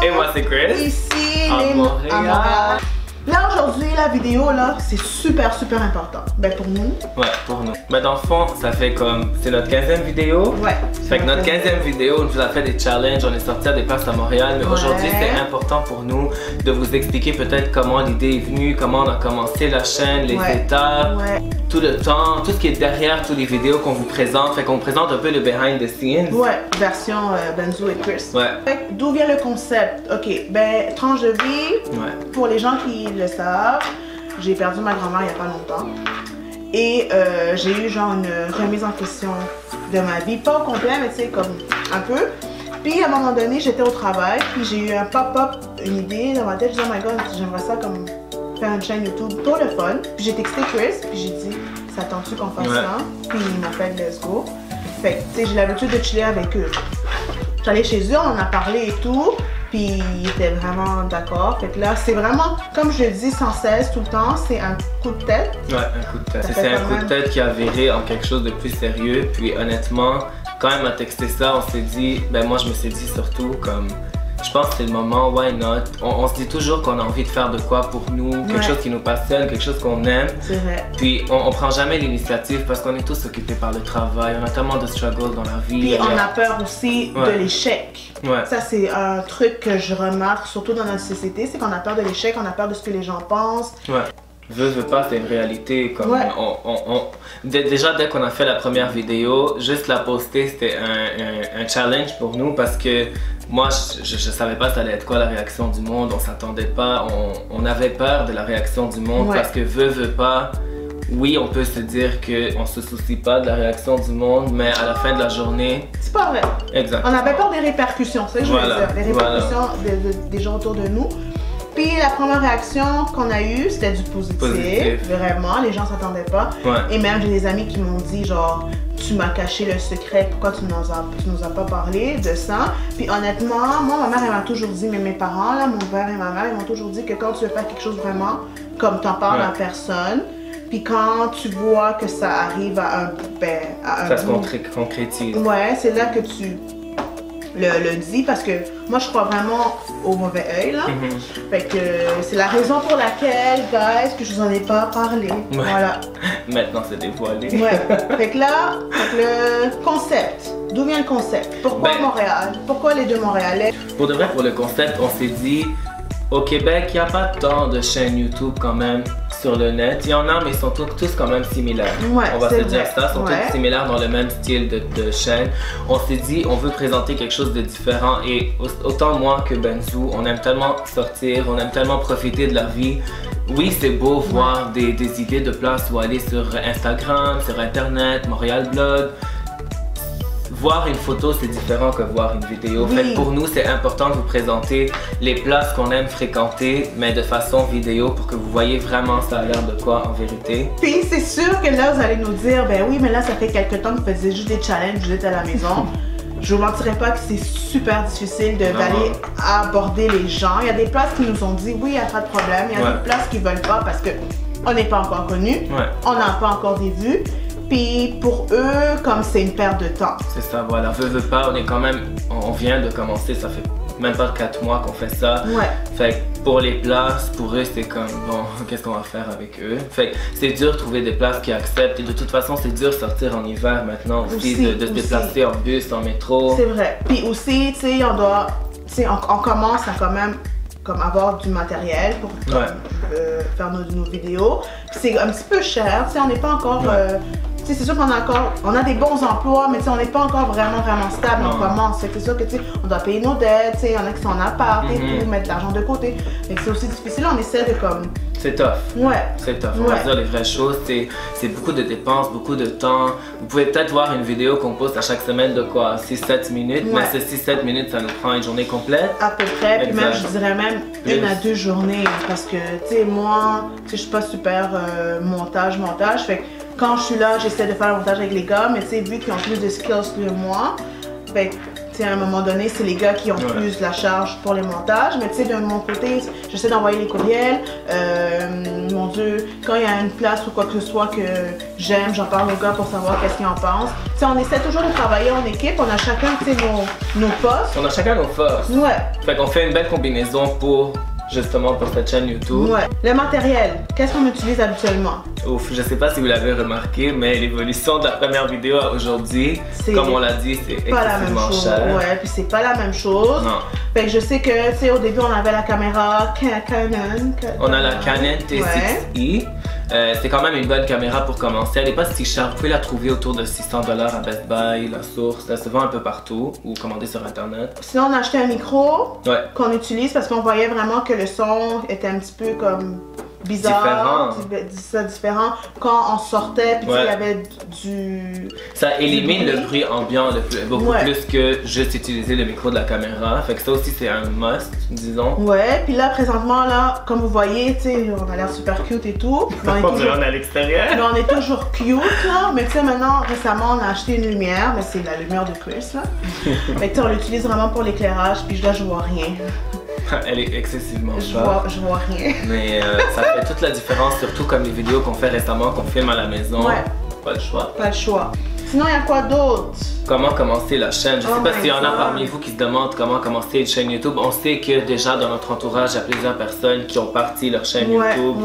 Et moi c'est Chris. Ici, à Montréal. Là aujourd'hui, la vidéo là, c'est super important. Ben pour nous. Ouais, pour nous. Mais dans le fond, ça fait comme, c'est notre 15e vidéo. Ouais. Fait que notre 15e vidéo, on vous a fait des challenges, on est sorti à des places à Montréal, mais aujourd'hui c'est important pour nous de vous expliquer peut-être comment l'idée est venue, comment on a commencé la chaîne, les étapes, tout le temps, tout ce qui est derrière toutes les vidéos qu'on vous présente. Fait qu'on présente un peu le behind the scenes. Ouais, version Benzo et Chris. Ouais. Fait que d'où vient le concept? Ok, ben tranche de vie, pour les gens qui le savent, j'ai perdu ma grand-mère il n'y a pas longtemps. Et j'ai eu genre une remise en question de ma vie, pas au complet, mais tu sais, comme un peu. Puis à un moment donné, j'étais au travail, puis j'ai eu un pop-up, une idée dans ma tête, je disais, oh my god, j'aimerais ça comme faire une chaîne YouTube pour le fun. Puis j'ai texté Chris, puis j'ai dit, ça tente-tu qu'on fasse ça? Puis il m'a fait let's go. Fait que tu sais, j'ai l'habitude de chiller avec eux. J'allais chez eux, on en a parlé et tout. Puis il était vraiment d'accord. Fait que là, c'est vraiment, comme je le dis sans cesse tout le temps, c'est un coup de tête. Ouais, un coup de tête. C'est un coup de tête qui a viré en quelque chose de plus sérieux. Puis honnêtement, quand elle m'a texté ça, on s'est dit, ben moi je me suis dit surtout comme, je pense que c'est le moment, why not? On se dit toujours qu'on a envie de faire de quoi pour nous, quelque chose qui nous passionne, quelque chose qu'on aime. C'est vrai. Puis on prend jamais l'initiative parce qu'on est tous occupés par le travail, on a tellement de struggles dans la vie. Puis on a peur aussi de l'échec. Ouais. Ça c'est un truc que je remarque surtout dans notre société, c'est qu'on a peur de l'échec, on a peur de ce que les gens pensent. Ouais. Veux pas, c'est une réalité. Comme déjà, dès qu'on a fait la première vidéo, juste la poster, c'était un challenge pour nous parce que moi, je savais pas ça allait être quoi la réaction du monde, on s'attendait pas, on avait peur de la réaction du monde parce que veux pas, oui, on peut se dire qu'on se soucie pas de la réaction du monde, mais à la fin de la journée... C'est pas vrai. Exact. On avait peur des répercussions, c'est ça que je voulais dire, les répercussions des gens autour de nous. Puis la première réaction qu'on a eue, c'était du positif. Vraiment, les gens s'attendaient pas. Et même j'ai des amis qui m'ont dit genre, tu m'as caché le secret, pourquoi tu nous as pas parlé de ça? Puis honnêtement, moi ma mère elle m'a toujours dit, mais mes parents là, mon père et ma mère, ils m'ont toujours dit que quand tu veux faire quelque chose vraiment, comme t'en parles à personne, puis quand tu vois que ça arrive à un ça se concrétise. Ouais, c'est là que tu le dis parce que moi je crois vraiment au mauvais œil là. Fait que c'est la raison pour laquelle, guys, que je vous en ai pas parlé. Voilà. Maintenant c'est dévoilé. Fait que là, le concept. D'où vient le concept? Pourquoi Montréal? Pourquoi les deux Montréalais? Pour de vrai, pour le concept, on s'est dit au Québec, il n'y a pas tant de chaînes YouTube quand même sur le net. Il y en a, mais ils sont tous quand même similaires. On va se dire ça, ils sont tous similaires dans le même style de chaîne. On s'est dit, on veut présenter quelque chose de différent. Et autant moi que Benzo, on aime tellement sortir, on aime tellement profiter de la vie. Oui, c'est beau voir des idées de places où aller sur Instagram, sur Internet, Montréal Blog. Voir une photo, c'est différent que voir une vidéo. Fait que pour nous, c'est important de vous présenter les places qu'on aime fréquenter, mais de façon vidéo pour que vous voyez vraiment ça a l'air de quoi en vérité. Puis c'est sûr que là, vous allez nous dire, ben oui, mais là, ça fait quelques temps que vous faisiez juste des challenges, vous êtes à la maison. Je vous mentirais pas que c'est super difficile d'aller aborder les gens. Il y a des places qui nous ont dit, oui, il n'y a pas de problème. Il y a des places qui veulent pas parce qu'on n'est pas encore connus, on n'a pas encore des vues. Puis pour eux, comme c'est une perte de temps. C'est ça, voilà. Veux pas, on est quand même, on vient de commencer, ça fait même pas 4 mois qu'on fait ça. Fait que pour les places, pour eux, c'est comme, bon, qu'est-ce qu'on va faire avec eux? Fait que c'est dur de trouver des places qui acceptent. Et de toute façon, c'est dur de sortir en hiver maintenant aussi de se déplacer en bus, en métro. C'est vrai. Puis aussi, tu sais, on doit, on commence à quand même comme avoir du matériel pour faire nos vidéos. C'est un petit peu cher, tu sais, on n'est pas encore... c'est sûr qu'on a des bons emplois, mais on n'est pas encore vraiment stable, on commence. C'est sûr que on doit payer nos dettes, il y en a qui sont en appart et tout, mettre de l'argent de côté. C'est aussi difficile, on essaie de comme... C'est tough. C'est tough, on va dire les vraies choses, c'est beaucoup de dépenses, beaucoup de temps. Vous pouvez peut-être voir une vidéo qu'on poste à chaque semaine de quoi, 6-7 minutes, mais ces 6-7 minutes, ça nous prend une journée complète. À peu près, puis même, je dirais même 1 à 2 journées, parce que, tu sais, moi, je suis pas super montage, fait que quand je suis là, j'essaie de faire le montage avec les gars, mais tu sais, vu qu'ils ont plus de skills que moi, fait à un moment donné, c'est les gars qui ont plus la charge pour les montages. Mais tu sais, de mon côté, j'essaie d'envoyer les courriels. Mon Dieu, quand il y a une place ou quoi que ce soit que j'aime, j'en parle aux gars pour savoir qu'est-ce qu'ils en pensent. Tu sais, on essaie toujours de travailler en équipe. On a chacun, tu sais, nos postes. On a chacun nos forces. Ouais. Fait qu'on fait une belle combinaison pour cette chaîne YouTube. Ouais. Le matériel, qu'est-ce qu'on utilise habituellement? Ouf, je sais pas si vous l'avez remarqué, mais l'évolution de la première vidéo à aujourd'hui, comme on l'a dit, c'est excessivement cher. Ouais, puis c'est pas la même chose. Non. Fait que je sais que, tu sais, au début, on avait la caméra Canon. On a la Canon T6i. C'est quand même une bonne caméra pour commencer. Elle n'est pas si chère. Vous pouvez la trouver autour de 600 $ à Best Buy, La Source. Elle se vend un peu partout ou commander sur Internet. Sinon, on a acheté un micro qu'on utilise parce qu'on voyait vraiment que le son était un petit peu comme bizarre, différent quand on sortait, puis il y avait du... Ça élimine le bruit ambiant beaucoup plus que juste utiliser le micro de la caméra. Fait que ça aussi c'est un must, disons. Ouais, puis là présentement là, comme vous voyez, tu sais, on a l'air super cute et tout. On est à l'extérieur. Mais on est toujours cute là, mais tu sais maintenant, récemment on a acheté une lumière, mais c'est la lumière de Chris là. Fait que on l'utilise vraiment pour l'éclairage, puis là je vois rien. Elle est excessivement chère. Je vois rien. Mais ça fait toute la différence, surtout comme les vidéos qu'on fait récemment, qu'on filme à la maison. Ouais. Pas le choix. Pas le choix. Sinon, il y a quoi d'autre? Comment commencer la chaîne? Je sais pas s'il y en a parmi vous qui se demandent comment commencer une chaîne YouTube. On sait que déjà dans notre entourage, il y a plusieurs personnes qui ont parti leur chaîne YouTube.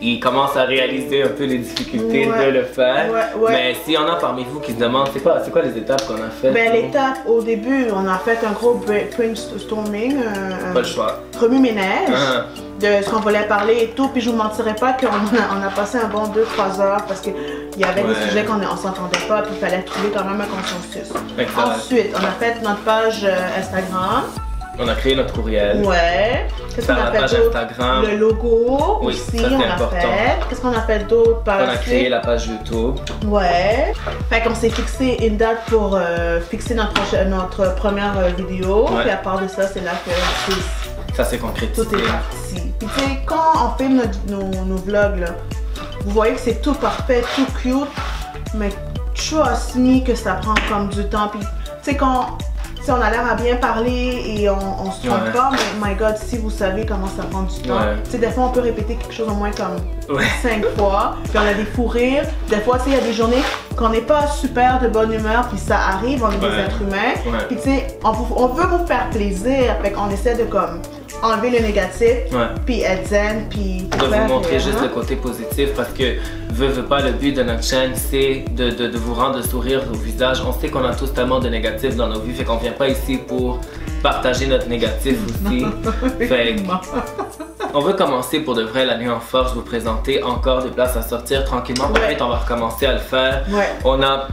Ils commencent à réaliser un peu les difficultés de le faire. Mais s'il y en a parmi vous qui se demandent, c'est quoi les étapes qu'on a fait? Ben, l'étape, au début, on a fait un gros brainstorming. Pas le choix. Remue-ménage. De ce qu'on voulait parler et tout, puis je vous mentirais pas qu'on a passé un bon 2-3 heures parce qu'il y avait des sujets qu'on s'entendait pas, puis il fallait trouver quand même un consensus. Ensuite, on a fait notre page Instagram. On a créé notre courriel. Ouais. Qu'est-ce qu'on a fait d'autre? Le logo aussi, on a fait. Qu'est-ce qu'on a fait d'autre? On a créé la page YouTube. Ouais. Fait qu'on s'est fixé une date pour fixer notre première vidéo. Puis à part de ça, c'est là que ça s'est concrétisé. Tout est parti. Puis tu sais, quand on filme nos vlogs, là, vous voyez que c'est tout parfait, tout cute, mais trust me que ça prend comme du temps. Puis tu sais, quand on a l'air à bien parler et on se trompe pas, mais my god, si vous savez comment ça prend du temps. Tu sais, des fois on peut répéter quelque chose au moins comme 5 fois, puis on a des fous rires. Des fois, tu sais, il y a des journées qu'on n'est pas super de bonne humeur, puis ça arrive, on est des êtres humains. Puis tu sais, on veut vous faire plaisir, fait qu'on essaie de comme enlever le négatif, puis être zen, puis de vous montrer juste le côté positif parce que veut pas, le but de notre chaîne c'est de vous rendre le sourire au visage. On sait qu'on a tous tellement de négatifs dans nos vies, fait qu'on vient pas ici pour partager notre négatif aussi. Fait on veut commencer pour de vrai l'année en force, vous présenter encore des places à sortir tranquillement. Vite, on va recommencer à le faire. On a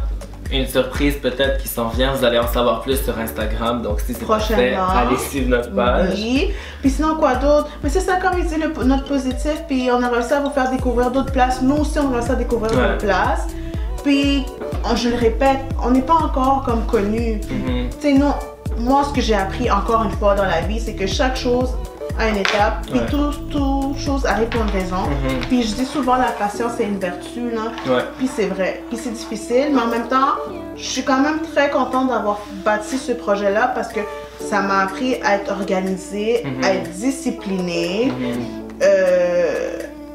une surprise peut-être qui s'en vient, vous allez en savoir plus sur Instagram, donc si c'est pas fait, allez suivre notre page. Oui, puis sinon quoi d'autre? Mais c'est ça, comme il dit, notre positif, puis on a réussi à vous faire découvrir d'autres places, nous aussi on a réussi à découvrir d'autres places, puis je le répète, on n'est pas encore comme connus. Tu sais, moi ce que j'ai appris encore une fois dans la vie, c'est que chaque chose a une étape, puis toute chose arrive pour une raison. Puis je dis souvent la patience c'est une vertu, là. Puis c'est vrai. Puis c'est difficile, mais en même temps, je suis quand même très contente d'avoir bâti ce projet-là parce que ça m'a appris à être organisée, à être disciplinée.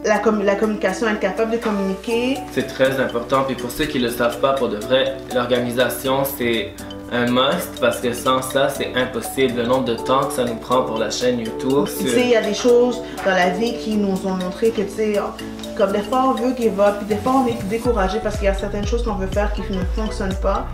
La communication, être capable de communiquer. C'est très important, puis pour ceux qui ne le savent pas, pour de vrai, l'organisation c'est un must parce que sans ça c'est impossible. Le nombre de temps que ça nous prend pour la chaîne YouTube. Tu sais, il y a des choses dans la vie qui nous ont montré que tu sais, comme des fois on veut give up, puis des fois on est découragé parce qu'il y a certaines choses qu'on veut faire qui ne fonctionnent pas.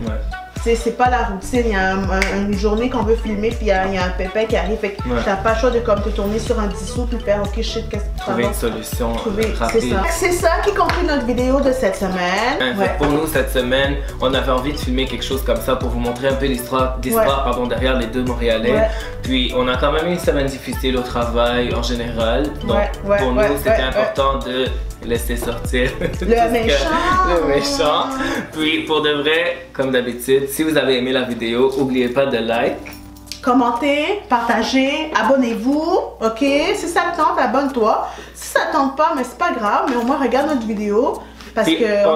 C'est pas la routine, il y a une journée qu'on veut filmer puis il y a un pépin qui arrive, fait que t'as pas le choix de comme te tourner sur un dissous puis faire ok shit, qu'est-ce que tu trouver une solution rapide. C'est ça qui conclut notre vidéo de cette semaine. Pour nous cette semaine, on avait envie de filmer quelque chose comme ça pour vous montrer un peu l'histoire derrière les deux Montréalais. Puis on a quand même eu une semaine difficile au travail en général, donc pour nous c'était important de laisser sortir le méchant. Puis pour de vrai, comme d'habitude, si vous avez aimé la vidéo, n'oubliez pas de like, commenter, partager, abonnez-vous, ok? Si ça te tente, abonne-toi. Si ça te tente pas, mais c'est pas grave, mais au moins regarde notre vidéo. Parce puis, que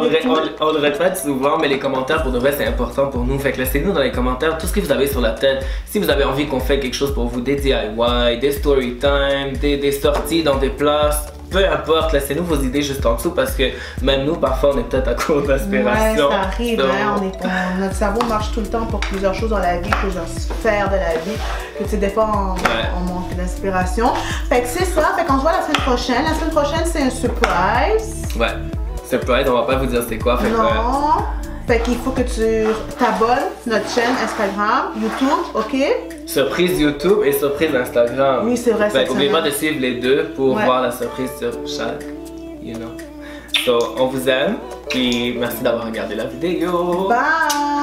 on le répète souvent, mais les commentaires pour de vrai c'est important pour nous. Fait que laissez-nous dans les commentaires tout ce que vous avez sur la tête. Si vous avez envie qu'on fait quelque chose pour vous, des DIY, des story time, des sorties dans des places, peu importe, laissez-nous vos idées juste en dessous parce que même nous, parfois, on est peut-être à court d'inspiration. Ouais, ça arrive, notre cerveau marche tout le temps pour plusieurs choses dans la vie, plusieurs sphères de la vie, que tu sais, des fois, on manque d'inspiration. Fait que c'est ça, fait qu'on se voit la semaine prochaine. La semaine prochaine, c'est un surprise. Ouais, surprise, on va pas vous dire c'est quoi. Fait non. Fait qu'il faut que tu t'abonnes sur notre chaîne Instagram, YouTube, ok? Surprise YouTube et surprise Instagram. Oui, c'est vrai, c'est ça. N'oubliez pas de suivre les deux pour voir la surprise sur chaque, you know. So, on vous aime, puis merci d'avoir regardé la vidéo. Bye!